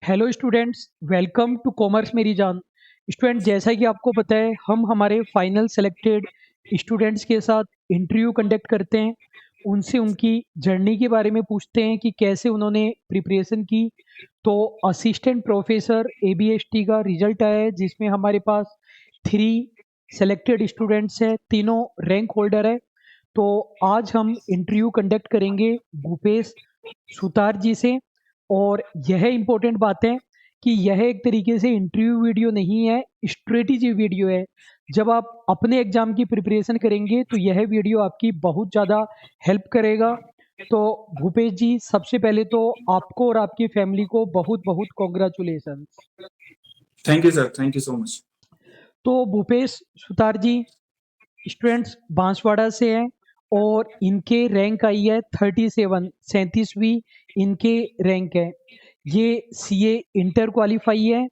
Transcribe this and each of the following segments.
Hello students, welcome to commerce मेरी जान। Student, जैसा कि आपको पता है, हम हमारे फाइनल सेलेक्टेड स्टूडेंट्स के साथ इंटरव्यू कंडक्ट करते हैं। उनसे उनकी जर्नी के बारे में पूछते हैं कि कैसे उन्होंने प्रिपरेशन की। तो असिस्टेंट प्रोफेसर एबीएसटी का रिजल्ट आया है, जिसमें हमारे पास 3 सेलेक्टेड स्टूडेंट्स हैं, तीनों रैंक होल्डर है। तो आज हम इंटरव्यू कंडक्ट करेंगे भूपेश सुतार जी से। और यह इम्पोर्टेंट बात है कि यह एक तरीके से इंटरव्यू वीडियो नहीं है, स्ट्रेटेजी वीडियो है। जब आप अपने एग्जाम की प्रिपरेशन करेंगे तो यह वीडियो आपकी बहुत ज़्यादा हेल्प करेगा। तो भूपेश जी, सबसे पहले तो आपको और आपकी फैमिली को बहुत बहुत congratulations. Thank you sir, thank you so much. तो भूपेश सुतार जी स्टूडेंट्स बांसवाड़ा से हैं और इनके रैंक आई है 37, 37वीं इनके रैंक है। ये सीए इंटर क्वालिफाई है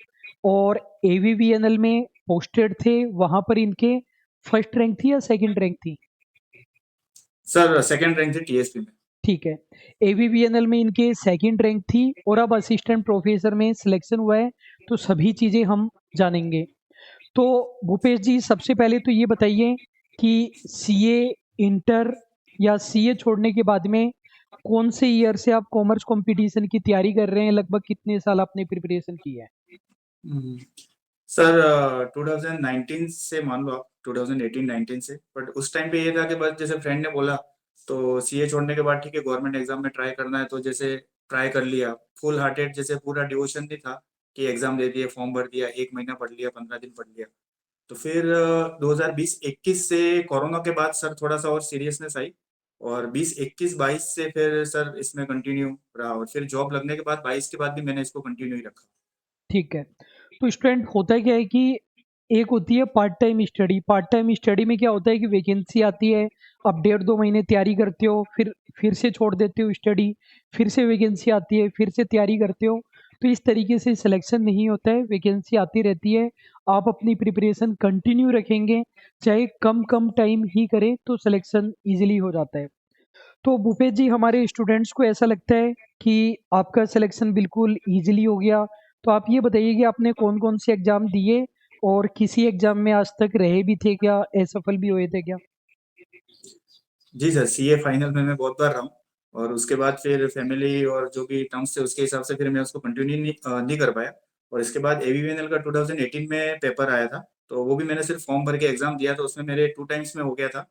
और एवीवीएनएल में पोस्टेड थे। वहां पर इनके फर्स्ट रैंक थी या सेकंड रैंक थी? सर सेकंड रैंक थे टीएसपी में। ठीक है, एवीवीएनएल में इनके सेकंड रैंक थी और अब असिस्टेंट प्रोफेसर में सिलेक्शन हुआ है। तो सभी चीज़ें हम जानेंगे। तो भूपेश जी, सबसे पहले तो ये बताइए कि सीए इंटर या सीए छोड़ने के बाद में कौन से ईयर से आप कॉमर्स कंपटीशन की तैयारी कर रहे हैं? लगभग कितने साल आपने प्रिपरेशन की है? हम्म, सर 2019 से मान लो आप 2018-19 से। बट उस टाइम पे ये था कि बस जैसे फ्रेंड ने बोला तो सीए छोड़ने के बाद ठीक है गवर्नमेंट एग्जाम में ट्राई करना है, तो जैसे ट्राई कर लिया फुल हार्टेड, जैसे पूरा डिवोशन नहीं था कि एग्जाम दे दिए, फॉर्म भर दिया, एक महीना पढ़ लिया, 15 दिन पढ़ लिया। तो फिर 2020-21 से कोरोना के बाद सर थोड़ा सा और सीरियसनेस आई, और 20-21-22 से फिर सर इसमें कंटिन्यू रहा, और फिर जॉब लगने के बाद 22 के बाद भी मैंने इसको कंटिन्यू ही रखा। ठीक है। तो स्टूडेंट, होता क्या है कि एक होती है part time study. Part time study में क्या होता है कि वैकेंसी आती है, आप 1.5-2 महीने तैयारी करते हो, फिर से छोड़ देते हो स्टडी, फिर से वैकेंसी आती है, फिर से तैयारी करते हो। तो इस तरीके से सिलेक्शन नहीं होता है, वैकेंसी आती रहती है। आप अपनी प्रिपरेशन कंटिन्यू रखेंगे, चाहे कम कम टाइम ही करें, तो सिलेक्शन ईजिली हो जाता है। तो भूपेश जी, हमारे स्टूडेंट्स को ऐसा लगता है कि आपका सिलेक्शन बिल्कुल ईजिली हो गया। तो आप ये बताइए कि आपने कौन कौन से एग्जाम दिए और किसी एग्जाम में आज तक रहे भी थे क्या, असफल भी हुए थे क्या? जी सर, सीए फाइनल में मैं बहुत बार रहा हूँ, और उसके बाद फिर फैमिली और जो भी टर्म्स थे उसके हिसाब से फिर मैं उसको कंटिन्यू नहीं कर पाया। और इसके बाद एवीवीएनएल का 2018 में पेपर आया था, तो वो भी मैंने सिर्फ फॉर्म भर के एग्जाम दिया, तो उसमें मेरे 2 टाइम्स में हो गया था,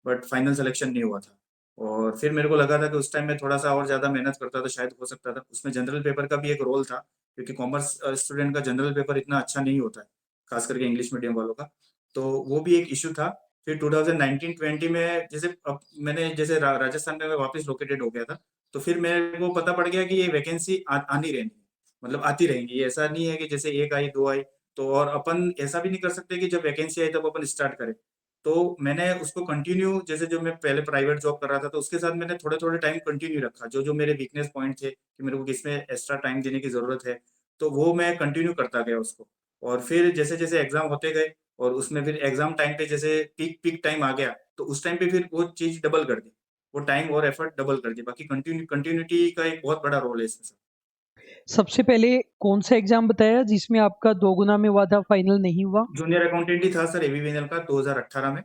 बट फाइनल सिलेक्शन नहीं हुआ था। और फिर मेरे को लगा था कि उस टाइम में थोड़ा सा और ज़्यादा मेहनत करता तो शायद हो सकता था। उसमें जनरल पेपर का भी एक रोल था, क्योंकि कॉमर्स स्टूडेंट का जनरल पेपर इतना अच्छा नहीं होता है, खास करके इंग्लिश मीडियम वालों का। तो वो भी एक इशू था। फिर 2019-20 में जैसे अब मैंने जैसे राजस्थान में मैं वापस लोकेटेड हो गया था, तो फिर मेरे को पता पड़ गया कि ये वैकेंसी आनी रहनी है, मतलब आती रहेंगी। ये ऐसा नहीं है कि जैसे एक आई दो आई, तो और अपन ऐसा भी नहीं कर सकते कि जब वैकेंसी आई तब अपन स्टार्ट करें। तो मैंने उसको कंटिन्यू, जैसे जो मैं पहले प्राइवेट जॉब कर रहा था तो उसके साथ मैंने थोड़े थोड़े टाइम कंटिन्यू रखा, जो जो मेरे वीकनेस पॉइंट थे कि मेरे को किसमें एक्स्ट्रा टाइम देने की जरूरत है, तो वो मैं कंटिन्यू करता गया उसको। और फिर जैसे जैसे एग्जाम होते गए, और उसमें फिर एग्जाम टाइम पे जैसे पीक पीक टाइम आ गया, तो उस टाइम पे फिर वो चीज डबल कर दी, वो टाइम और एफर्ट डबल कर दी। बाकी कंटिन्यूटी का एक बहुत बड़ा रोल है इसमें सर। सबसे पहले कौन सा एग्जाम बताया जिसमें आपका 2 गुना में हुआ था, फाइनल नहीं हुआ? जूनियर अकाउंटेंट ही था सर एबीवीएनएल का 2018 में।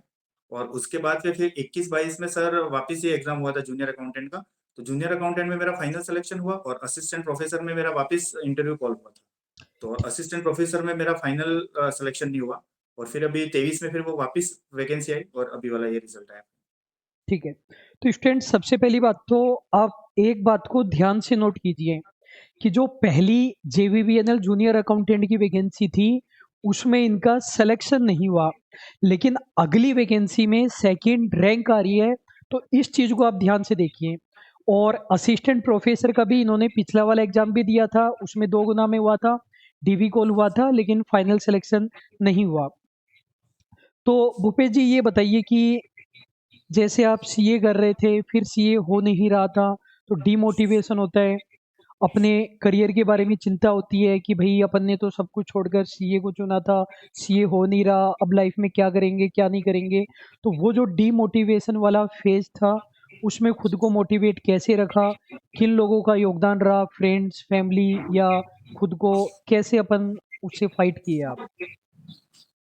और उसके बाद फिर 21-22 में सर वापस ये एग्जाम हुआ था जूनियर अकाउंटेंट का। तो जूनियर अकाउंटेंट में मेरा फाइनल सिलेक्शन हुआ, और असिस्टेंट प्रोफेसर में मेरा वापस इंटरव्यू कॉल हुआ था। तो असिस्टेंट प्रोफेसर में मेरा फाइनल सिलेक्शन नहीं हुआ, और फिर अभी 23 में फिर वो वापस वैकेंसी आई, और अभी वाला ये रिजल्ट आया। ठीक है। तो स्टूडेंट, सबसे पहली बात तो आप एक बात को ध्यान से नोट कीजिए कि जो पहली जेवीबीएनएल जूनियर अकाउंटेंट की वैकेंसी थी, उसमें इनका सिलेक्शन नहीं हुआ, लेकिन अगली वैकेंसी में सेकंड रैंक आ रही है। तो इस चीज को आप ध्यान से देखिए। और असिस्टेंट प्रोफेसर का भी इन्होंने पिछला वाला एग्जाम भी दिया था, उसमें 2 गुना में हुआ था, डीवी कॉल हुआ था, लेकिन फाइनल सिलेक्शन नहीं हुआ। तो भूपेश जी, ये बताइए कि जैसे आप सीए कर रहे थे, फिर सीए हो नहीं रहा था, तो डीमोटिवेशन होता है, अपने करियर के बारे में चिंता होती है कि भाई अपन ने तो सब कुछ छोड़कर सीए को चुना था, सीए हो नहीं रहा, अब लाइफ में क्या करेंगे क्या नहीं करेंगे। तो वो जो डीमोटिवेशन वाला फेज था, उसमें खुद को मोटिवेट कैसे रखा? किन लोगों का योगदान रहा, फ्रेंड्स, फैमिली या खुद को कैसे अपन उससे फाइट किए आप?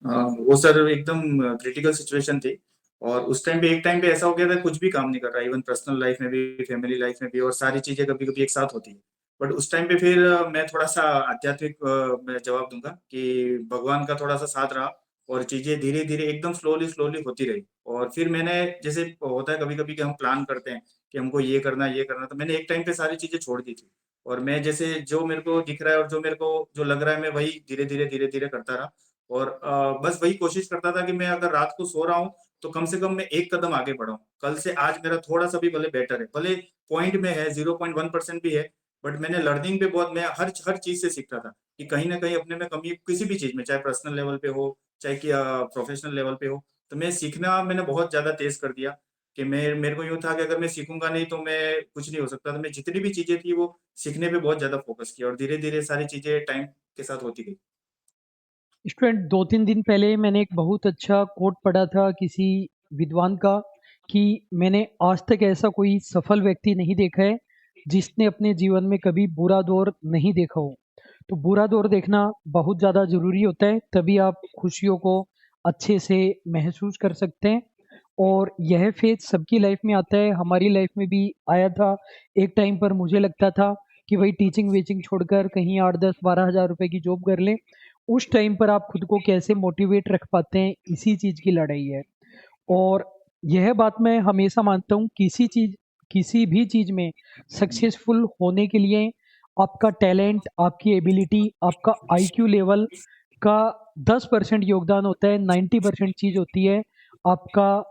वो सर एकदम क्रिटिकल सिचुएशन थी। और उस टाइम पे एक टाइम पे ऐसा हो गया था कुछ भी काम नहीं कर रहा, इवन पर्सनल लाइफ में भी, फैमिली लाइफ में भी, और सारी चीजें कभी कभी एक साथ होती है। बट उस टाइम पे फिर मैं थोड़ा सा आध्यात्मिक मैं जवाब दूंगा कि भगवान का थोड़ा सा साथ रहा, और चीजें धीरे धीरे एकदम स्लोली स्लोली होती रही। और फिर मैंने, जैसे होता है कभी कभी कि हम प्लान करते हैं कि हमको ये करना ये करना, तो मैंने एक टाइम पे सारी चीजें छोड़ दी थी। और मैं जैसे जो मेरे को दिख रहा है और जो मेरे को जो लग रहा है, मैं वही धीरे धीरे करता रहा। और बस वही कोशिश करता था कि मैं अगर रात को सो रहा हूँ तो कम से कम मैं एक कदम आगे बढ़ाऊं, कल से आज मेरा थोड़ा सा भी भले बेटर है, भले पॉइंट में है, 0.1% भी है। बट मैंने लर्निंग पे बहुत, मैं हर हर चीज से सीखता था कि कहीं ना कहीं अपने में कमी किसी भी चीज में, चाहे पर्सनल लेवल पे हो, चाहे कि प्रोफेशनल लेवल पे हो। तो मैं सीखना मैंने बहुत ज्यादा तेज कर दिया कि मैं, मेरे को यूं था कि अगर मैं सीखूंगा नहीं तो मैं कुछ नहीं हो सकता। तो मैं जितनी भी चीजें थी वो सीखने पे बहुत ज्यादा फोकस किया, और धीरे धीरे सारी चीजें टाइम के साथ होती गई। स्टूडेंट, 2-3 दिन पहले मैंने एक बहुत अच्छा कोट पढ़ा था किसी विद्वान का, कि मैंने आज तक ऐसा कोई सफल व्यक्ति नहीं देखा है जिसने अपने जीवन में कभी बुरा दौर नहीं देखा हो। तो बुरा दौर देखना बहुत ज़्यादा ज़रूरी होता है, तभी आप खुशियों को अच्छे से महसूस कर सकते हैं। और यह फेज सबकी लाइफ में आता है, हमारी लाइफ में भी आया था। एक टाइम पर मुझे लगता था कि भाई टीचिंग वीचिंग छोड़कर कहीं 8-10-12 हज़ार रुपए की जॉब कर लें। उस टाइम पर आप खुद को कैसे मोटिवेट रख पाते हैं, इसी चीज़ की लड़ाई है। और यह बात मैं हमेशा मानता हूँ, किसी भी चीज़ में सक्सेसफुल होने के लिए आपका टैलेंट, आपकी एबिलिटी, आपका आईक्यू लेवल का 10% योगदान होता है। 90% चीज़ होती है आपका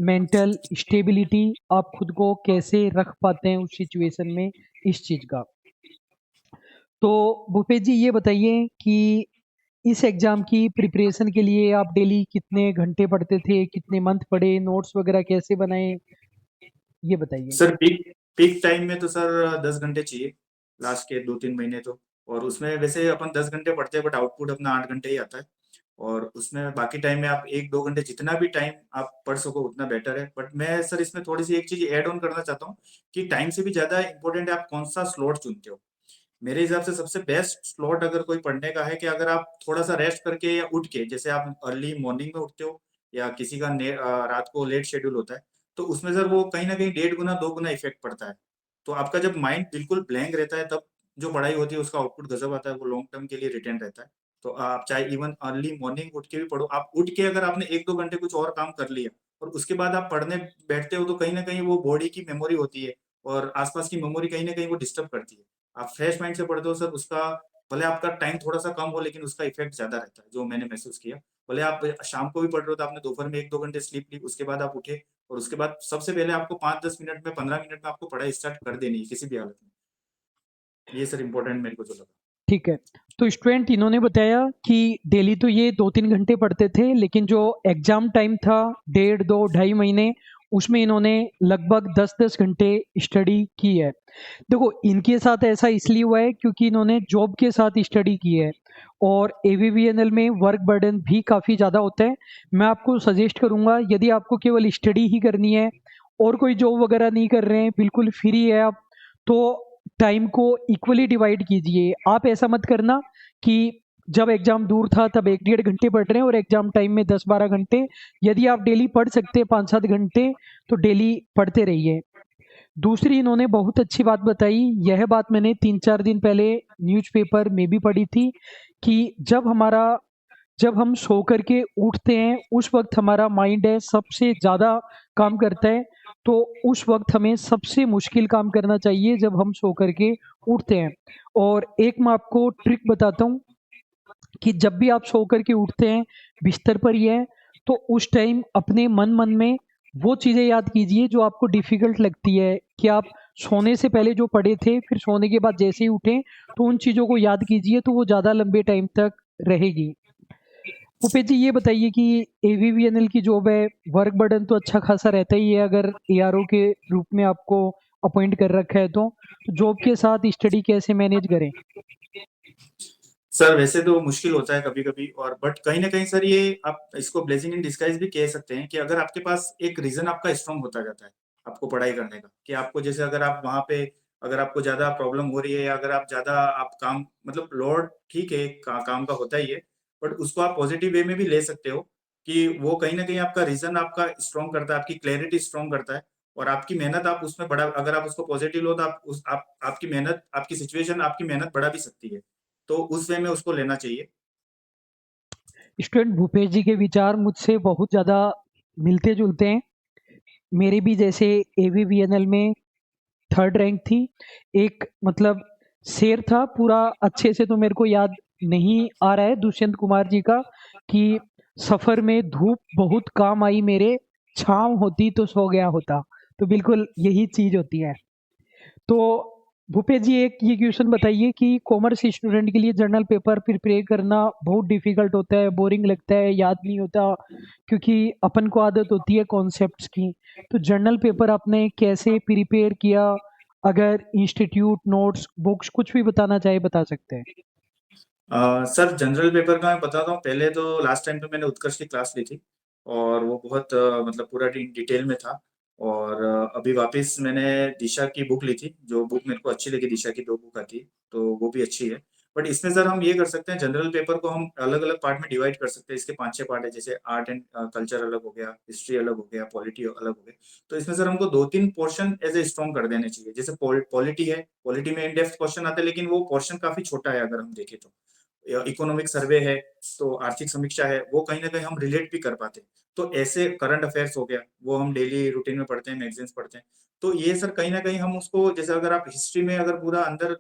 मेंटल स्टेबिलिटी, आप खुद को कैसे रख पाते हैं उस सिचुएशन में, इस चीज़ का। तो भूपेश जी, ये बताइए कि इस एग्ज़ाम की प्रिपरेशन के लिए आप डेली कितने घंटे पढ़ते थे? कितने मंथ पढ़े? नोट्स वगैरह कैसे बनाए? ये बताइए। सर पीक पीक टाइम में तो सर 10 घंटे चाहिए, लास्ट के 2-3 महीने तो। और उसमें वैसे अपन 10 घंटे पढ़ते हैं, बट आउटपुट अपना 8 घंटे ही आता है। और उसमें बाकी टाइम में आप 1-2 घंटे जितना भी टाइम आप पढ़ सको उतना बेटर है। बट मैं सर इसमें थोड़ी सी एक चीज ऐड ऑन करना चाहता हूँ कि टाइम से भी ज्यादा इंपॉर्टेंट है आप कौन सा स्लॉट चुनते हो। मेरे हिसाब से सबसे बेस्ट स्लॉट अगर कोई पढ़ने का है कि अगर आप थोड़ा सा रेस्ट करके या उठ के, जैसे आप अर्ली मॉर्निंग में उठते हो या किसी का रात को लेट शेड्यूल होता है, तो उसमें सर वो कहीं ना कहीं 1.5 गुना 2 गुना इफेक्ट पड़ता है। तो आपका जब माइंड बिल्कुल ब्लैंक रहता है तब जो पढ़ाई होती है उसका आउटपुट गजब आता है, वो लॉन्ग टर्म के लिए रिटेन रहता है। तो आप चाहे इवन अर्ली मॉर्निंग उठ के भी पढ़ो, आप उठ के अगर आपने 1-2 घंटे कुछ और काम कर लिया और उसके बाद आप पढ़ने बैठते हो, तो कहीं ना कहीं वो बॉडी की मेमोरी होती है और आसपास की मेमोरी कहीं ना कहीं वो डिस्टर्ब करती है। आप फ्रेश माइंड से पढ़ते हो सर, उसका भले आपका टाइम थोड़ा सा कम हो लेकिन उसका इफेक्ट ज्यादा रहता है, जो मैंने महसूस किया। भले आप शाम को भी पढ़ रहे हो तो आपने दोपहर में 1-2 घंटे स्लीप ली, उसके बाद आप उठे, और उसके बाद सबसे पहले आपको 5-10 मिनट में, 15 मिनट में आपको पढ़ाई स्टार्ट कर देनी है किसी भी हालत में। ये सर इंपॉर्टेंट मेरे को जो लगा। ठीक है। तो स्टूडेंट, इन्होंने बताया कि डेली तो ये 2-3 घंटे पढ़ते थे, लेकिन जो एग्ज़ाम टाइम था, डेढ़ 2 ढाई महीने, उसमें इन्होंने लगभग 10-10 घंटे स्टडी की है। देखो, इनके साथ ऐसा इसलिए हुआ है क्योंकि इन्होंने जॉब के साथ स्टडी की है, और एवीवीएनएल में वर्क बर्डन भी काफ़ी ज़्यादा होता है। मैं आपको सजेस्ट करूँगा, यदि आपको केवल स्टडी ही करनी है और कोई जॉब वगैरह नहीं कर रहे हैं, बिल्कुल फ्री है आप, तो टाइम को इक्वली डिवाइड कीजिए। आप ऐसा मत करना कि जब एग्ज़ाम दूर था तब 1-1.5 घंटे पढ़ रहे हैं और एग्ज़ाम टाइम में 10-12 घंटे। यदि आप डेली पढ़ सकते हैं 5-7 घंटे, तो डेली पढ़ते रहिए। दूसरी, इन्होंने बहुत अच्छी बात बताई, यह बात मैंने 3-4 दिन पहले न्यूज़पेपर में भी पढ़ी थी, कि जब हम सो कर के उठते हैं उस वक्त हमारा माइंड है सबसे ज़्यादा काम करता है। तो उस वक्त हमें सबसे मुश्किल काम करना चाहिए जब हम सो कर के उठते हैं। और एक मैं आपको ट्रिक बताता हूँ, कि जब भी आप सो कर के उठते हैं, बिस्तर पर ही है, तो उस टाइम अपने मन में वो चीज़ें याद कीजिए जो आपको डिफ़िकल्ट लगती है, कि आप सोने से पहले जो पढ़े थे, फिर सोने के बाद जैसे ही उठें, तो उन चीज़ों को याद कीजिए, तो वो ज़्यादा लंबे टाइम तक रहेगी। भूपेश जी, ये बताइए कि एवीवीएनएल की जॉब है, वर्क बर्डन तो अच्छा खासा रहता ही है अगर एआरओ के रूप में आपको अपॉइंट कर रखा है तो जॉब के साथ स्टडी कैसे मैनेज करें? सर वैसे तो मुश्किल होता है कभी कभी, और बट कहीं ना कहीं सर ये आप इसको ब्लेसिंग इन डिस्गाइज भी कह सकते हैं कि अगर आपके पास एक रीजन आपका स्ट्रांग होता जाता है आपको पढ़ाई करने का, कि आपको जैसे अगर आप वहां पे अगर आपको ज़्यादा प्रॉब्लम हो रही है या अगर आप ज़्यादा आप काम मतलब लोड ठीक है काम का होता ही है, बट उसको आप पॉजिटिव वे में भी ले सकते हो कि वो कहीं न कहीं आपका रीज़न आपका स्ट्रॉन्ग करता है, आपकी क्लैरिटी स्ट्रॉन्ग करता है और आपकी मेहनत आप उसमें बढ़ा अगर आप उसको पॉजिटिव लो तो आप आपकी मेहनत आपकी सिचुएशन आपकी मेहनत बढ़ा भी सकती है। तो उस वे में उसको लेना चाहिए। स्टूडेंट भूपेश जी के विचार मुझसे बहुत ज़्यादा मिलते-जुलते हैं। मेरे भी जैसे एवीवीएनएल में थर्ड रैंक थी। एक मतलब शेर था पूरा, अच्छे से तो मेरे को याद नहीं आ रहा है, दुष्यंत कुमार जी का, कि सफ़र में धूप बहुत काम आई मेरे, छाँव होती तो सो गया होता। तो बिल्कुल यही चीज़ होती है। तो भूपेश जी एक ये क्वेश्चन बताइए कि कॉमर्स स्टूडेंट के लिए जर्नल पेपर प्रिपेयर करना बहुत डिफिकल्ट होता है, बोरिंग लगता है, याद नहीं होता, क्योंकि अपन को आदत होती है कॉन्सेप्ट्स की। तो जर्नल पेपर आपने कैसे प्रिपेयर किया? अगर इंस्टीट्यूट नोट्स बुक्स कुछ भी बताना चाहे बता सकते हैं। सर जनरल पेपर का मैं बताता हूँ। पहले तो लास्ट टाइम तो मैंने उत्कर्ष की क्लास ली थी और वो बहुत मतलब पूरा डिटेल में था और अभी वापस मैंने दिशा की बुक ली थी, जो बुक मेरे को अच्छी लगी। दिशा की 2 बुक आती है, तो वो भी अच्छी है। बट इसमें सर हम ये कर सकते हैं, जनरल पेपर को हम अलग-अलग पार्ट में डिवाइड कर सकते हैं। इसके 5-6 पार्ट है, जैसे आर्ट एंड कल्चर अलग हो गया, हिस्ट्री अलग हो गया, पॉलिटी अलग हो गया। तो इसमें सर हमको 2-3 पोर्शन एज़ ए स्ट्रॉन्ग कर देने चाहिए। जैसे पॉलिटी है, पॉलिटी में इन डेप्थ क्वेश्चन आते हैं, लेकिन वो पोर्शन काफ़ी छोटा है अगर हम देखें तो। इकोनॉमिक सर्वे है, तो आर्थिक समीक्षा है, वो कहीं न कहीं हम रिलेट भी कर पाते हैं। तो ऐसे करंट अफेयर्स हो गया, वो हम डेली रूटीन में पढ़ते हैं, मैगज़ीन्स पढ़ते हैं। तो ये सर कहीं न कहीं हम उसको जैसे अगर आप हिस्ट्री में अगर पूरा अंदर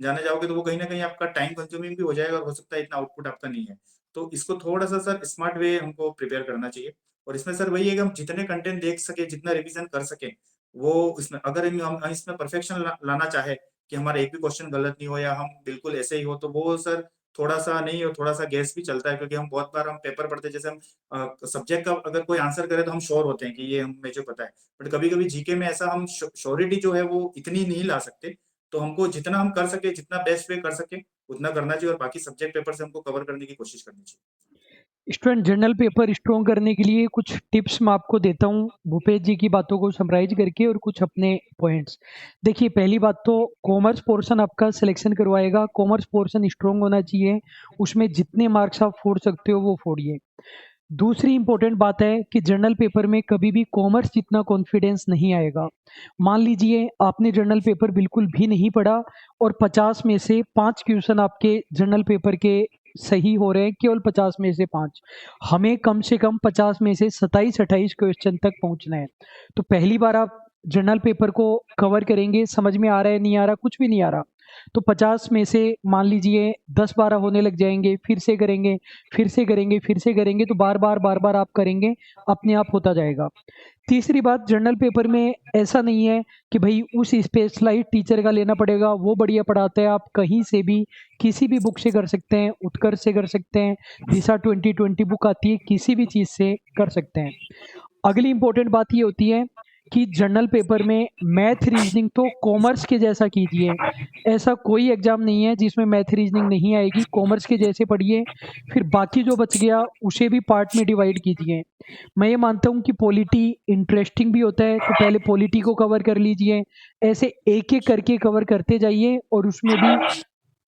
जाने जाओगे तो वो कहीं न कहीं आपका टाइम कंज्यूमिंग भी हो जाएगा और हो सकता है इतना आउटपुट आपका नहीं है। तो इसको थोड़ा-सा सर स्मार्ट वे हमको प्रिपेयर करना चाहिए और इसमें सर वही है कि हम जितने कंटेंट देख सकें, जितना रिवीज़न कर सकें, वो इसमें अगर हम इसमें परफेक्शन लाना चाहे कि हमारा एक भी क्वेश्चन गलत नहीं हो या हम बिल्कुल ऐसे ही हो, तो वो सर थोड़ा-सा नहीं और थोड़ा-सा गेस भी चलता है, क्योंकि हम बहुत बार हम पेपर पढ़ते हैं, जैसे हम सब्जेक्ट का अगर कोई आंसर करे तो हम श्योर होते हैं कि ये हम मुझे पता है। बट कभी-कभी जीके में ऐसा हम श्योरिटी जो है वो इतनी नहीं ला सकते। तो हमको जितना हम कर सके, जितना बेस्ट वे कर सके, उतना करना चाहिए और बाकी सब्जेक्ट पेपर से हमको कवर करने की कोशिश करनी चाहिए। स्टूडेंट जर्नल पेपर स्ट्रॉन्ग करने के लिए कुछ टिप्स मैं आपको देता हूँ भूपेश जी की बातों को समराइज करके और कुछ अपने पॉइंट्स। देखिए पहली बात तो कॉमर्स पोर्शन आपका सिलेक्शन करवाएगा, कॉमर्स पोर्शन स्ट्रॉन्ग होना चाहिए, उसमें जितने मार्क्स आप फोड़ सकते हो वो फोड़िए। दूसरी इंपॉर्टेंट बात है कि जर्नल पेपर में कभी भी कॉमर्स जितना कॉन्फिडेंस नहीं आएगा। मान लीजिए आपने जर्नल पेपर बिल्कुल भी नहीं पढ़ा और 50 में से 5 क्वेश्चन आपके जर्नल पेपर के सही हो रहे हैं, केवल 50 में से 5। हमें कम से कम 50 में से 27-28 क्वेश्चन तक पहुंचना है। तो पहली बार आप जर्नल पेपर को कवर करेंगे, समझ में आ रहा है नहीं आ रहा, कुछ भी नहीं आ रहा, तो 50 में से मान लीजिए 10-12 होने लग जाएंगे, फिर से करेंगे, फिर से करेंगे, फिर से करेंगे, तो बार-बार आप करेंगे, अपने आप होता जाएगा। तीसरी बात, जर्नल पेपर में ऐसा नहीं है कि भई उस स्पेशलाइज़्ड टीचर का लेना पड़ेगा, वो बढ़िया पढ़ाता है, आप कहीं से भी, किसी भी बुक से कर सकते हैं, उत्कर्ष से कर सकते हैं, दिशा 2020 बुक आती है, किसी भी चीज़ से कर सकते हैं। अगली इम्पोर्टेंट बात ये होती है कि जर्नल पेपर में मैथ रीजनिंग तो कॉमर्स के जैसा कीजिए। ऐसा कोई एग्जाम नहीं है जिसमें मैथ रीजनिंग नहीं आएगी, कॉमर्स के जैसे पढ़िए। फिर बाकी जो बच गया उसे भी पार्ट में डिवाइड कीजिए। मैं ये मानता हूँ कि पॉलिटी इंटरेस्टिंग भी होता है, तो पहले पॉलिटी को कवर कर लीजिए। ऐसे एक-एक करके कवर करते जाइए और उसमें भी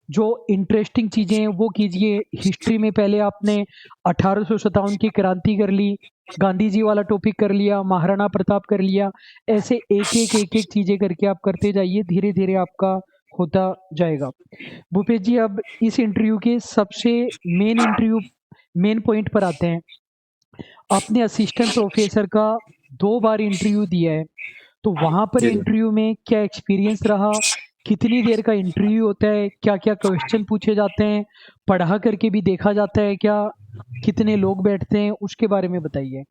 जो इंटरेस्टिंग चीज़ें हैं वो कीजिए। हिस्ट्री में पहले आपने 1857 की क्रांति कर ली, गांधी जी वाला टॉपिक कर लिया, महाराणा प्रताप कर लिया। ऐसे एक-एक चीज़ें करके आप करते जाइए, धीरे-धीरे आपका होता जाएगा। भूपेश जी अब इस इंटरव्यू के सबसे मेन पॉइंट पर आते हैं। आपने असिस्टेंट प्रोफेसर का 2 बार इंटरव्यू दिया है, तो वहाँ पर जी, जी। इंटरव्यू में क्या एक्सपीरियंस रहा? कितनी देर का इंटरव्यू होता है? क्या-क्या क्वेश्चन पूछे जाते हैं? पढ़ा करके भी देखा जाता है क्या? कितने लोग बैठते हैं? उसके बारे में बताइए।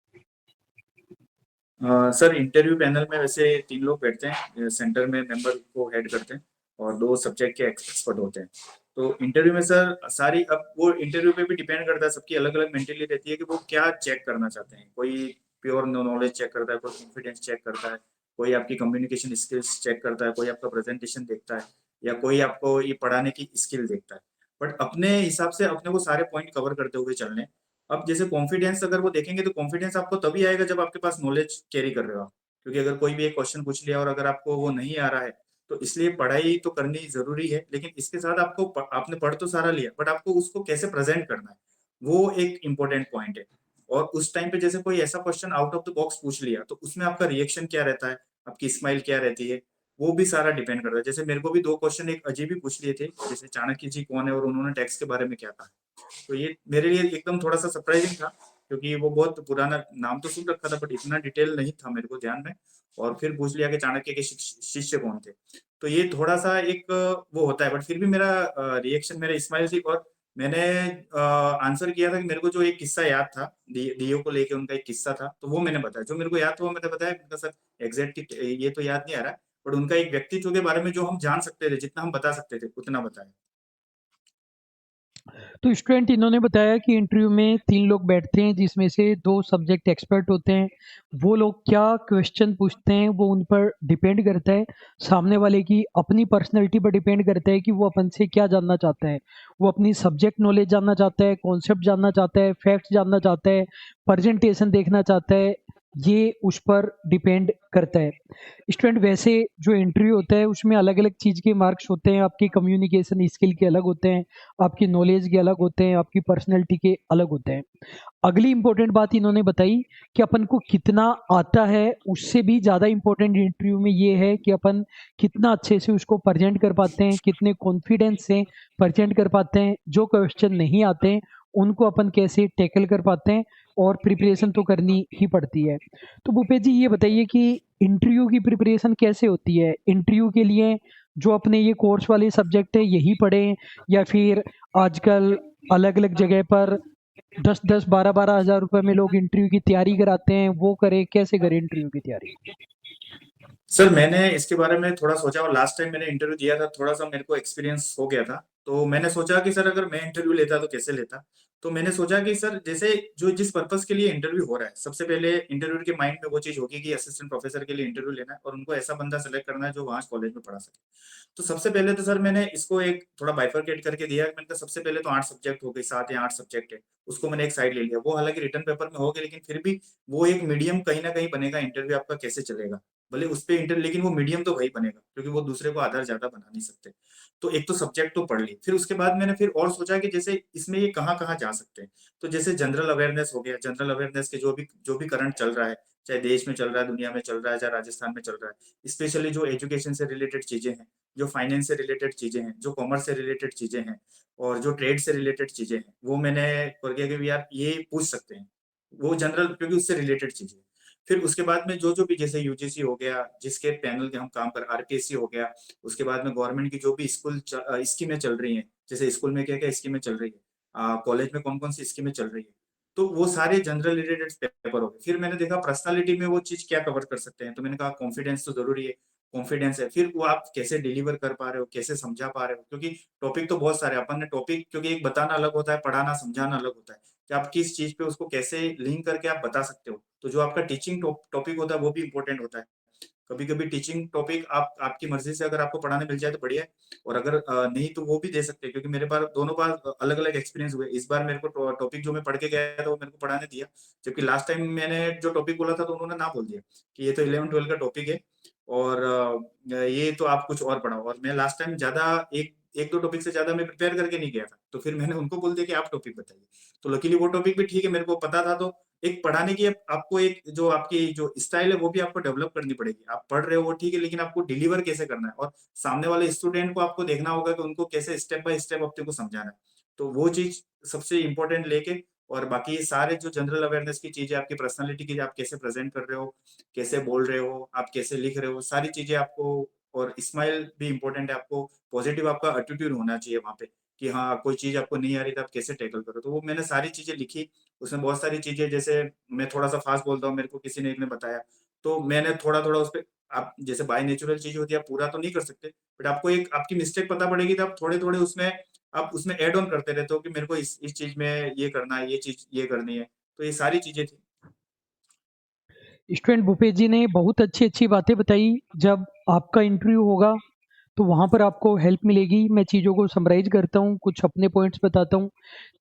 सर इंटरव्यू पैनल में वैसे 3 लोग बैठते हैं, सेंटर में मेंबर को हेड करते हैं और 2 सब्जेक्ट के एक्सपर्ट होते हैं। तो इंटरव्यू में सर सारी अब वो इंटरव्यू पे भी डिपेंड करता है, सबकी अलग-अलग मेंटालिटी रहती है कि वो क्या चेक करना चाहते हैं। कोई प्योर नॉलेज चेक करता है, कोई कॉन्फिडेंस चेक करता है, कोई आपकी कम्युनिकेशन स्किल्स चेक करता है, कोई आपका प्रेजेंटेशन देखता है या कोई आपको ये पढ़ाने की स्किल देखता है। बट अपने हिसाब से अपने को सारे पॉइंट कवर करते हुए चलने हैं। अब जैसे कॉन्फिडेंस अगर वो देखेंगे तो कॉन्फिडेंस आपको तभी आएगा जब आपके पास नॉलेज कैरी कर रहे हो आप। क्योंकि अगर कोई भी एक क्वेश्चन पूछ लिया और अगर आपको वो नहीं आ रहा है, तो इसलिए पढ़ाई तो करनी जरूरी है, लेकिन इसके साथ आपने पढ़ तो सारा लिया, बट आपको उसको कैसे प्रेजेंट करना है वो एक इम्पोर्टेंट पॉइंट है। और उस टाइम पे जैसे कोई ऐसा question out of the box पूछ लिया तो उसमें आपका रिएक्शन क्या रहता है, आपकी स्माइल क्या रहती है, वो भी सारा डिपेंड करता है। जैसे मेरे को भी 2 क्वेश्चन एक अजीब ही पूछ लिए थे, जैसे चाणक्य जी कौन है और उन्होंने टैक्स के बारे में क्या कहा। तो ये मेरे लिए एकदम थोड़ा-सा सरप्राइजिंग था, क्योंकि वो बहुत पुराना नाम तो सुन रखा था, बट इतना डिटेल नहीं था मेरे को ध्यान में। और फिर पूछ लिया कि चाणक्य के शिष्य कौन थे। तो ये थोड़ा-सा एक वो होता है, बट फिर भी मेरा रिएक्शन, मेरा स्माइल थी। और मैंने आंसर किया था कि मेरे को जो एक किस्सा याद था, डीओ को लेके उनका एक किस्सा था, तो वो मैंने बताया। जो मेरे को याद था वो मैंने बताया। उनका सर एग्जैक्ट ये तो याद नहीं आ रहा, बट उनका एक व्यक्तित्व के बारे में जो हम जान सकते थे, जितना हम बता सकते थे, उतना बताया। तो स्टूडेंट इन्होंने बताया कि इंटरव्यू में 3 लोग बैठते हैं जिसमें से 2 सब्जेक्ट एक्सपर्ट होते हैं। वो लोग क्या क्वेश्चन पूछते हैं वो उन पर डिपेंड करता है, सामने वाले की अपनी पर्सनैलिटी पर डिपेंड करता है कि वो अपन से क्या जानना चाहता है। वो अपनी सब्जेक्ट नॉलेज जानना चाहता है, कॉन्सेप्ट जानना चाहता है, फैक्ट्स जानना चाहता है, प्रेजेंटेशन देखना चाहता है, ये उस पर डिपेंड करता है। स्टूडेंट वैसे जो इंटरव्यू होता है उसमें अलग-अलग चीज़ के मार्क्स होते हैं, आपकी कम्युनिकेशन स्किल के अलग होते हैं, आपकी नॉलेज के अलग होते हैं, आपकी पर्सनैलिटी के अलग होते हैं। अगली इम्पोर्टेंट बात इन्होंने बताई कि अपन को कितना आता है, उससे भी ज़्यादा इम्पोर्टेंट इंटरव्यू में ये है कि अपन कितना अच्छे से उसको प्रेजेंट कर पाते हैं, कितने कॉन्फिडेंस से प्रेजेंट कर पाते हैं। जो क्वेश्चन नहीं आते हैं उनको अपन कैसे टैकल कर पाते हैं, और प्रिपरेशन तो करनी ही पड़ती है। तो भूपेश जी ये बताइए कि इंटरव्यू की प्रिपरेशन कैसे होती है? इंटरव्यू के लिए जो अपने ये कोर्स वाले सब्जेक्ट है यही पढ़ें, या फिर आजकल अलग-अलग जगह पर 10-10, 12-12 हज़ार रुपए में लोग इंटरव्यू की तैयारी कराते हैं, वो करें, कैसे करें इंटरव्यू की तैयारी? सर मैंने इसके बारे में थोड़ा सोचा, और लास्ट टाइम मैंने इंटरव्यू दिया था, थोड़ा सा मेरे को एक्सपीरियंस हो गया था। तो मैंने सोचा कि सर अगर मैं इंटरव्यू लेता तो कैसे लेता। तो मैंने सोचा कि सर जैसे जो जिस पर्पस के लिए इंटरव्यू हो रहा है, सबसे पहले इंटरव्यू के माइंड में वो चीज होगी कि असिस्टेंट प्रोफेसर के लिए इंटरव्यू लेना है और उनको ऐसा बंदा सेलेक्ट करना है जो वहाँ कॉलेज में पढ़ा सके। तो सबसे पहले तो सर मैंने इसको एक थोड़ा बाइफरकेट करके दिया। मैंने कहा सबसे पहले तो 8 सब्जेक्ट हो गए, 7 या 8 सब्जेक्ट है, उसको मैंने एक साइड ले लिया। वो हालांकि रिटर्न पेपर में हो गया, लेकिन फिर भी वो एक मीडियम कहीं ना कहीं बनेगा इंटरव्यू आपका कैसे चलेगा। भले उस पे इंटर, लेकिन वो मीडियम तो वही बनेगा, क्योंकि वो दूसरे को आधार ज्यादा बना नहीं सकते। तो एक तो सब्जेक्ट तो पढ़ ली। फिर उसके बाद मैंने फिर और सोचा कि जैसे इसमें ये कहाँ कहाँ जा सकते हैं। तो जैसे जनरल अवेयरनेस हो गया, जनरल अवेयरनेस के जो भी करंट चल रहा है, चाहे देश में चल रहा है, दुनिया में चल रहा है, चाहे राजस्थान में चल रहा है, स्पेशली जो एजुकेशन से रिलेटेड चीजें हैं, जो फाइनेंस से रिलेटेड चीजें हैं, जो कॉमर्स से रिलेटेड चीजें हैं, और जो ट्रेड से रिलेटेड चीजें हैं, वो मैंने कर दिया कि यार ये पूछ सकते हैं, वो जनरल, क्योंकि उससे रिलेटेड चीजें। फिर उसके बाद में जो जो भी जैसे यूजीसी हो गया, जिसके पैनल के हम काम कर, आरपीएससी हो गया, उसके बाद में गवर्नमेंट की जो भी स्कीमें चल रही हैं, जैसे स्कूल में क्या क्या स्कीमें चल रही है, कॉलेज में कौन कौन सी स्कीमें चल रही है, तो वो सारे जनरल रिलेटेड पेपर हो गए। फिर मैंने देखा पर्सनालिटी में वो चीज क्या कवर कर सकते हैं, तो मैंने कहा कॉन्फिडेंस तो जरूरी है। कॉन्फिडेंस है, फिर वो आप कैसे डिलीवर कर पा रहे हो, कैसे समझा पा रहे हो, क्योंकि टॉपिक तो बहुत सारे अपन ने टॉपिक, क्योंकि एक बताना अलग होता है, पढ़ाना समझाना अलग होता है, कि आप किस चीज पे उसको कैसे लिंक करके आप बता सकते हो। तो जो आपका टीचिंग टॉपिक होता है वो भी इम्पोर्टेंट होता है। कभी कभी टीचिंग टॉपिक आप आपकी मर्जी से अगर आपको पढ़ाने मिल जाए तो बढ़िया है, और अगर नहीं तो वो भी दे सकते हैं, क्योंकि मेरे पास दोनों बार अलग अलग एक्सपीरियंस हुए। इस बार मेरे को टॉपिक जो मैं पढ़ के गया था वो मेरे को पढ़ाने दिया, जबकि लास्ट टाइम मैंने जो टॉपिक बोला था तो उन्होंने ना बोल दिया कि ये तो 11-12 का टॉपिक है, और ये तो आप कुछ और पढ़ाओ। और मैं लास्ट टाइम ज्यादा एक एक दो टॉपिक से ज्यादा मैं प्रिपेयर करके नहीं गया था, तो फिर मैंने उनको बोल दिया कि आप टॉपिक बताइए। तो लकीली वो टॉपिक भी ठीक है, मेरे को पता था। तो एक पढ़ाने की आपको एक जो आपकी जो स्टाइल है वो भी आपको डेवलप करनी पड़ेगी। आप पढ़ रहे हो वो ठीक है, लेकिन आपको डिलीवर कैसे करना है, और सामने वाले स्टूडेंट को आपको देखना होगा कि उनको कैसे स्टेप बाय स्टेप अपने को समझाना है। तो वो चीज सबसे इंपॉर्टेंट लेके, और बाकी ये सारे जो जनरल अवेयरनेस की चीजें, आपकी पर्सनालिटी की, आप कैसे प्रेजेंट कर रहे हो, कैसे बोल रहे हो, आप कैसे लिख रहे हो, सारी चीजें आपको। और स्माइल भी इंपॉर्टेंट है, आपको पॉजिटिव आपका एटीट्यूड होना चाहिए वहां पे, कि हाँ कोई चीज आपको नहीं आ रही तो आप कैसे टैकल करो। तो वो मैंने सारी चीजें लिखी। उसमें बहुत सारी चीजें, जैसे मैं थोड़ा सा फास्ट बोलता हूँ, मेरे को किसी ने एक ने बताया, तो मैंने थोड़ा थोड़ा उस पर, आप जैसे बाय नेचुरल चीज होती है, आप पूरा तो नहीं कर सकते, बट आपको एक आपकी मिस्टेक पता पड़ेगी, तो आप थोड़े थोड़े उसमें आप उसमें एड ऑन करते रहते हो कि मेरे को इस चीज में ये करना है, ये चीज ये करनी है। तो ये सारी चीजें थी। स्टूडेंट भूपेश जी ने बहुत अच्छी-अच्छी बातें बताई। जब आपका इंटरव्यू होगा तो वहाँ पर आपको हेल्प मिलेगी। मैं चीज़ों को समराइज़ करता हूँ, कुछ अपने पॉइंट्स बताता हूँ।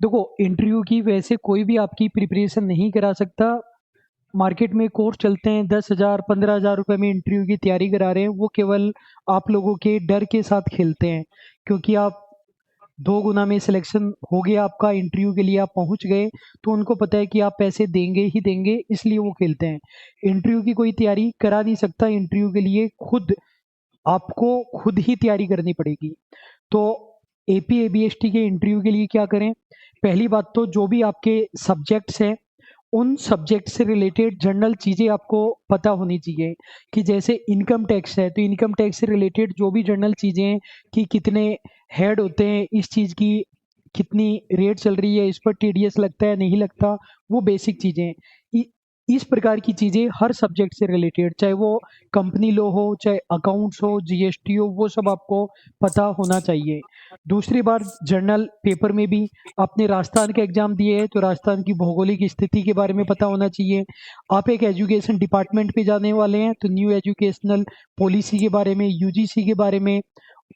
देखो, इंटरव्यू की वैसे कोई भी आपकी प्रिपरेशन नहीं करा सकता। मार्केट में कोर्स चलते हैं 10,000 15,000 रुपए में इंटरव्यू की तैयारी करा रहे हैं, वो केवल आप लोगों के डर के साथ खेलते हैं, क्योंकि आप 2 गुना में सिलेक्शन हो गया आपका, इंटरव्यू के लिए आप पहुंच गए, तो उनको पता है कि आप पैसे देंगे ही देंगे, इसलिए वो खेलते हैं। इंटरव्यू की कोई तैयारी करा नहीं सकता, इंटरव्यू के लिए आपको खुद ही तैयारी करनी पड़ेगी। तो एपी एबीएसटी के इंटरव्यू के लिए क्या करें? पहली बात तो जो भी आपके सब्जेक्ट्स हैं, उन सब्जेक्ट से रिलेटेड जनरल चीज़ें आपको पता होनी चाहिए, कि जैसे इनकम टैक्स है तो इनकम टैक्स से रिलेटेड जो भी जनरल चीज़ें हैं, कि कितने हेड होते हैं, इस चीज़ की कितनी रेट चल रही है, इस पर टीडीएस लगता है नहीं लगता, वो बेसिक चीज़ें हैं। इस प्रकार की चीज़ें हर सब्जेक्ट से रिलेटेड, चाहे वो कंपनी लॉ हो, चाहे अकाउंट्स हो, जीएसटी हो, वो सब आपको पता होना चाहिए। दूसरी बात, जर्नल पेपर में भी आपने राजस्थान का एग्जाम दिए है तो राजस्थान की भौगोलिक स्थिति के बारे में पता होना चाहिए। आप एक एजुकेशन डिपार्टमेंट पे जाने वाले हैं तो न्यू एजुकेशनल पॉलिसी के बारे में, यूजीसी के बारे में,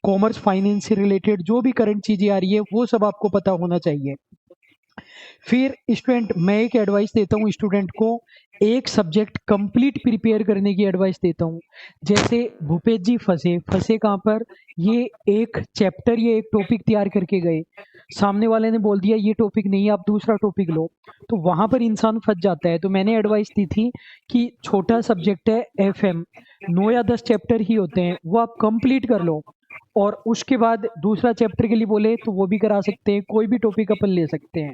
कॉमर्स फाइनेंस से रिलेटेड जो भी करंट चीज़ें आ रही है वो सब आपको पता होना चाहिए। फिर स्टूडेंट, मैं एक एडवाइस देता हूँ स्टूडेंट को, एक सब्जेक्ट कंप्लीट प्रिपेयर करने की एडवाइस देता हूँ। जैसे भूपेश जी फंसे कहाँ पर? ये एक चैप्टर, ये एक टॉपिक तैयार करके गए, सामने वाले ने बोल दिया ये टॉपिक नहीं, आप दूसरा टॉपिक लो, तो वहां पर इंसान फंस जाता है। तो मैंने एडवाइस दी थी कि छोटा सब्जेक्ट है एफएम, 9 या 10 चैप्टर ही होते हैं, वो आप कंप्लीट कर लो, और उसके बाद दूसरा चैप्टर के लिए बोले तो वो भी करा सकते हैं, कोई भी टॉपिक अपन ले सकते हैं।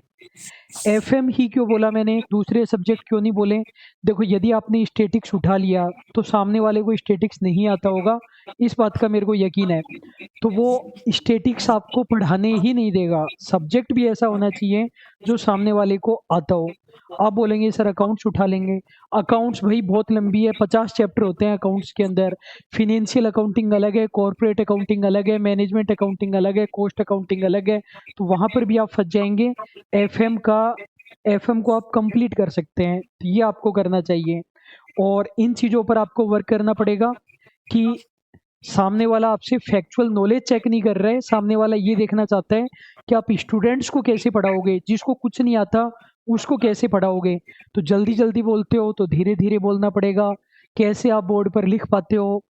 एफएम ही क्यों बोला मैंने, दूसरे सब्जेक्ट क्यों नहीं बोले? देखो, यदि आपने स्टैटिक्स उठा लिया तो सामने वाले को स्टैटिक्स नहीं आता होगा, इस बात का मेरे को यकीन है, तो वो स्टैटिक्स आपको पढ़ाने ही नहीं देगा। सब्जेक्ट भी ऐसा होना चाहिए जो सामने वाले को आता हो। आप बोलेंगे सर अकाउंट्स उठा लेंगे, अकाउंट्स भाई बहुत लंबी है, 50 चैप्टर होते हैं अकाउंट्स के अंदर। फिनेंशियल अकाउंटिंग अलग है, कॉर्पोरेट अकाउंटिंग अलग है, मैनेजमेंट अकाउंटिंग अलग है, कॉस्ट अकाउंटिंग अलग है, तो वहां पर भी आप फंस जाएंगे। एफएम को आप कंप्लीट कर सकते हैं, तो ये आपको करना चाहिए। और इन चीज़ों पर आपको वर्क करना पड़ेगा कि सामने वाला आपसे फैक्चुअल नॉलेज चेक नहीं कर रहा है, सामने वाला ये देखना चाहता है कि आप स्टूडेंट्स को कैसे पढ़ाओगे, जिसको कुछ नहीं आता उसको कैसे पढ़ाओगे। तो जल्दी जल्दी बोलते हो तो धीरे धीरे बोलना पड़ेगा, कैसे आप बोर्ड पर लिख पाते हो,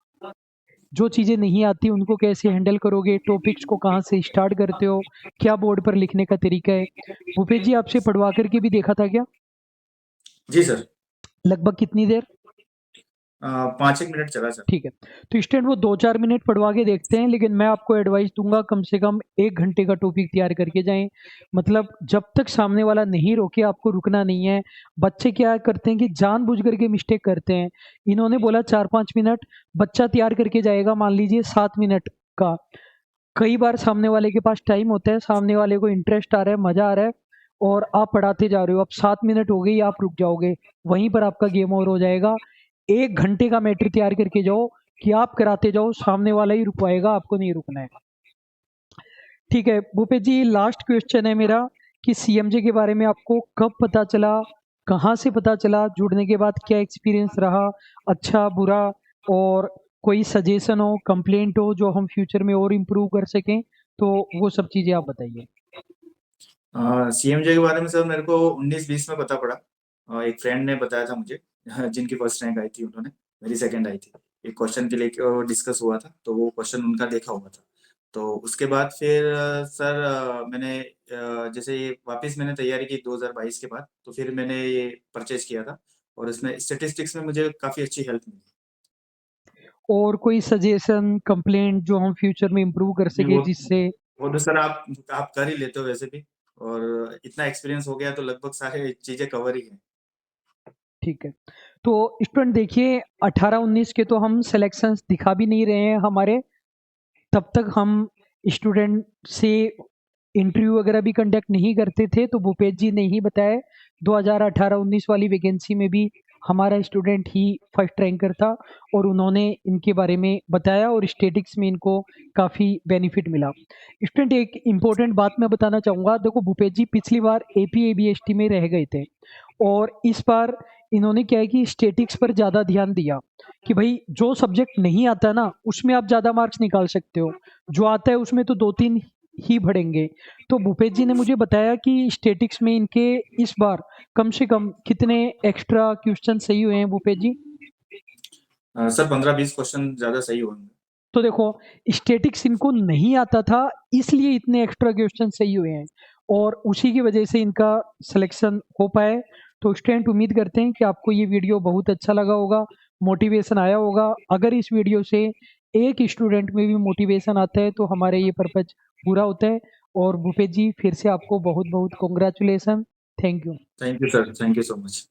जो चीज़ें नहीं आती उनको कैसे हैंडल करोगे, टॉपिक्स को कहाँ से स्टार्ट करते हो, क्या बोर्ड पर लिखने का तरीका है। भूपेश जी, आपसे पढ़वा करके भी देखा था क्या? जी सर। लगभग कितनी देर? 5 एक मिनट चला सर। ठीक है, तो स्टूडेंट वो 2-4 मिनट पढ़वा के देखते हैं, लेकिन मैं आपको एडवाइस दूंगा कम से कम 1 घंटे का टॉपिक तैयार करके जाएं। मतलब जब तक सामने वाला नहीं रोके आपको रुकना नहीं है। बच्चे क्या करते हैं कि जानबूझ करके मिस्टेक करते हैं। इन्होंने बोला 4-5 मिनट, बच्चा तैयार करके जाएगा मान लीजिए 7 मिनट का। कई बार सामने वाले के पास टाइम होता है, सामने वाले को इंटरेस्ट आ रहा है, मजा आ रहा है, और आप पढ़ाते जा रहे हो, अब 7 मिनट हो गई, आप रुक जाओगे, वहीं पर आपका गेम ओवर हो जाएगा। 1 घंटे का मैटर तैयार करके जाओ कि आप कराते जाओ, सामने वाला ही रुकवाएगा, आपको नहीं रुकना है। ठीक है भूपेश जी, लास्ट क्वेश्चन है मेरा कि सीएमजे के बारे में आपको कब पता चला, कहाँ से पता चला, जुड़ने के बाद क्या एक्सपीरियंस रहा, अच्छा बुरा, और कोई सजेशन हो, कंप्लेंट हो जो हम फ्यूचर में और इम्प्रूव कर सकें, तो वो सब चीज़ें आप बताइए। सीएमजे के बारे में सर मेरे को 19-20 में पता पड़ा। एक फ्रेंड ने बताया था मुझे, जिनकी फर्स्ट रैंक आई थी, उन्होंने, मेरी सेकंड आई थी। एक क्वेश्चन के लिए डिस्कस हुआ था, तो वो क्वेश्चन उनका देखा हुआ था। तो उसके बाद फिर सर मैंने जैसे ये वापस मैंने तैयारी की 2022 के बाद, तो फिर मैंने ये परचेज किया था, और इसमें स्टेटिस्टिक्स में मुझे काफ़ी अच्छी हेल्प मिली। और कोई सजेशन, कंप्लेंट जो हम फ्यूचर में इम्प्रूव कर नहीं, सके, जिससे वो तो सर आप कर ही लेते हो वैसे भी, और इतना एक्सपीरियंस हो गया तो लगभग सारे चीज़ें कवर ही हैं। ठीक है। तो स्टूडेंट देखिए, 18-19 के तो हम सिलेक्शंस दिखा भी नहीं रहे हैं हमारे, तब तक हम स्टूडेंट से इंटरव्यू वगैरह भी कंडक्ट नहीं करते थे। तो भूपेश जी ने ही बताया 2018-19 वाली वैकेंसी में भी हमारा स्टूडेंट ही फर्स्ट रैंकर था, और उन्होंने इनके बारे में बताया, और स्टेटिक्स में इनको काफ़ी बेनिफिट मिला। स्टूडेंट, एक इम्पोर्टेंट बात मैं बताना चाहूँगा, देखो भूपेश जी पिछली बार AP ABST में रह गए थे, और इस बार इन्होंने क्या है कि स्टेटिक्स पर ज़्यादा ध्यान दिया कि भाई जो सब्जेक्ट नहीं आता ना उसमें आप ज़्यादा मार्क्स निकाल सकते हो, जो आता है उसमें तो 2-3 ही बढ़ेंगे। तो भूपेश जी ने मुझे बताया कि स्टैटिक्स में इनके इस बार कम से कम कितने एक्स्ट्रा क्वेश्चन सही हुए हैं भूपेश जी? सर 15-20 क्वेश्चन ज्यादा सही होंगे। तो देखो, स्टैटिक्स इनको नहीं आता था, इसलिए इतने एक्स्ट्रा क्वेश्चन सही हुए हैं और उसी की वजह से इनका सिलेक्शन हो पाया है। तो स्टूडेंट उम्मीद करते हैं कि आपको ये वीडियो बहुत अच्छा लगा होगा, मोटिवेशन आया होगा। अगर इस वीडियो से एक स्टूडेंट में भी मोटिवेशन आता है तो हमारे ये पर्पज पूरा होता है। और भूपेश जी फिर से आपको बहुत बहुत congratulation. Thank you. Thank you sir, thank you so much.